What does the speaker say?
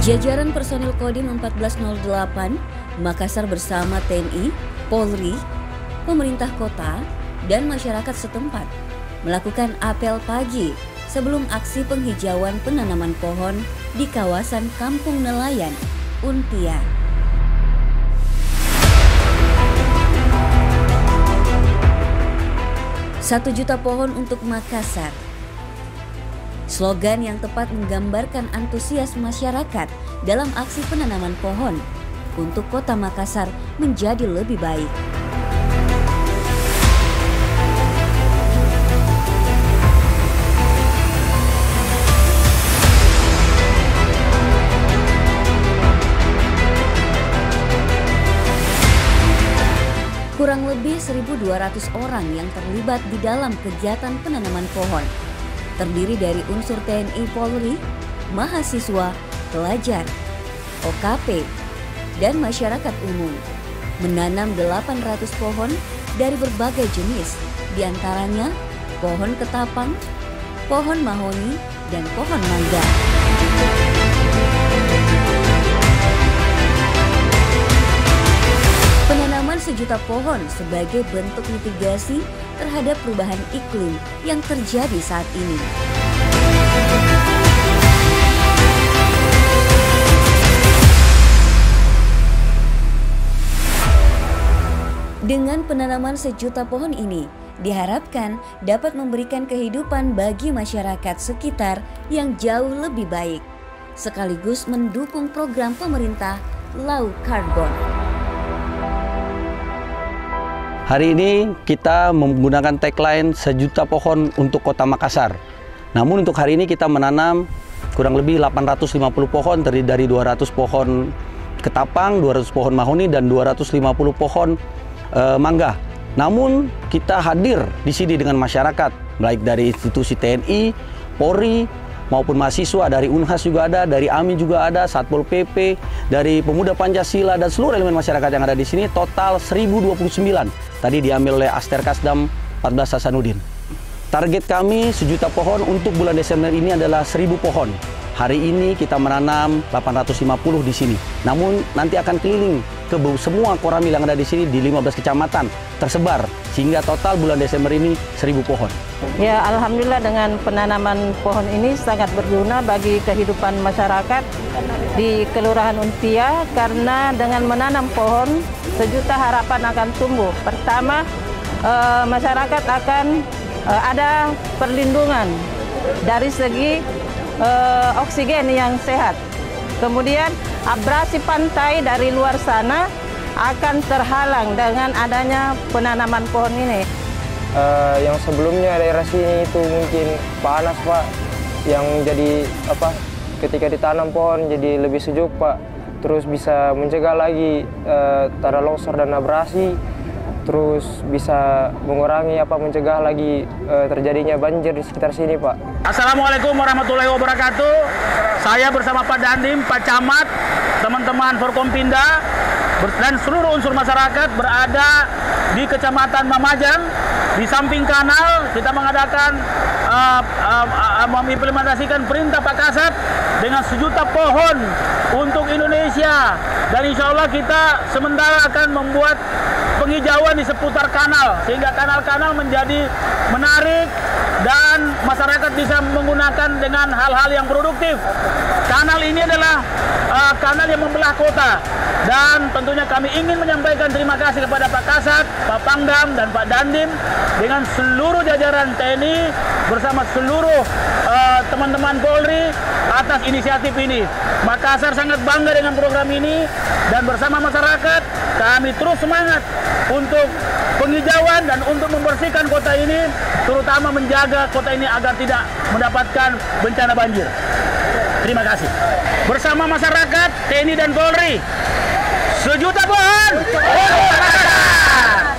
Jajaran personil Kodim 1408 Makassar bersama TNI, Polri, pemerintah kota, dan masyarakat setempat melakukan apel pagi sebelum aksi penghijauan penanaman pohon di kawasan Kampung Nelayan, Untia. "1 juta pohon untuk Makassar." Slogan yang tepat menggambarkan antusias masyarakat dalam aksi penanaman pohon untuk Kota Makassar menjadi lebih baik. Kurang lebih 1.200 orang yang terlibat di dalam kegiatan penanaman pohon. Terdiri dari unsur TNI, Polri, mahasiswa, pelajar, OKP, dan masyarakat umum. Menanam 800 pohon dari berbagai jenis, diantaranya pohon ketapang, pohon mahoni, dan pohon mangga. Penanaman 1 juta pohon sebagai bentuk mitigasi terhadap perubahan iklim yang terjadi saat ini. Dengan penanaman 1 juta pohon ini, diharapkan dapat memberikan kehidupan bagi masyarakat sekitar yang jauh lebih baik, sekaligus mendukung program pemerintah Low Carbon. Hari ini kita menggunakan tagline 1 juta pohon untuk Kota Makassar. Namun untuk hari ini kita menanam kurang lebih 850 pohon, terdiri dari 200 pohon ketapang, 200 pohon mahoni, dan 250 pohon mangga. Namun kita hadir di sini dengan masyarakat, baik dari institusi TNI, Polri, maupun mahasiswa, dari Unhas juga ada, dari AMI juga ada, Satpol PP, dari Pemuda Pancasila, dan seluruh elemen masyarakat yang ada di sini, total 1029. Tadi diambil oleh Aster Kasdam 14 Hasanuddin. Target kami 1 juta pohon untuk bulan Desember ini adalah 1.000 pohon. Hari ini kita menanam 850 di sini. Namun nanti akan keliling ke semua koramil yang ada di sini di 15 kecamatan tersebar, sehingga total bulan Desember ini 1.000 pohon. Ya, alhamdulillah dengan penanaman pohon ini sangat berguna bagi kehidupan masyarakat di Kelurahan Untia, karena dengan menanam pohon 1 juta harapan akan tumbuh. Pertama, masyarakat akan ada perlindungan dari segi oksigen yang sehat. Kemudian abrasi pantai dari luar sana akan terhalang dengan adanya penanaman pohon ini. Yang sebelumnya daerah sini itu mungkin panas, Pak. Yang jadi ketika ditanam pohon jadi lebih sejuk, Pak. Terus bisa mencegah lagi tanah longsor dan abrasi. Terus bisa mengurangi mencegah lagi terjadinya banjir di sekitar sini, Pak. Assalamualaikum warahmatullahi wabarakatuh. Saya bersama Pak Dandim, Pak Camat, teman-teman Forkompinda, dan seluruh unsur masyarakat berada di Kecamatan Mamajang. Di samping kanal kita mengadakan mengimplementasikan perintah Pak Kasat dengan 1 juta pohon untuk Indonesia. Dan insya Allah kita sementara akan membuat penghijauan di seputar kanal, sehingga kanal-kanal menjadi menarik dan masyarakat bisa menggunakan dengan hal-hal yang produktif. Kanal ini adalah kanal yang membelah kota, dan tentunya kami ingin menyampaikan terima kasih kepada Pak Kasat, Pak Pangdam, dan Pak Dandim dengan seluruh jajaran TNI bersama seluruh teman-teman Polri atas inisiatif ini. Makassar sangat bangga dengan program ini, dan bersama masyarakat kami terus semangat untuk penghijauan dan untuk membersihkan kota ini, terutama menjaga kota ini agar tidak mendapatkan bencana banjir. Terima kasih. Bersama masyarakat, TNI dan Polri, 1 juta pohon untuk Makassar.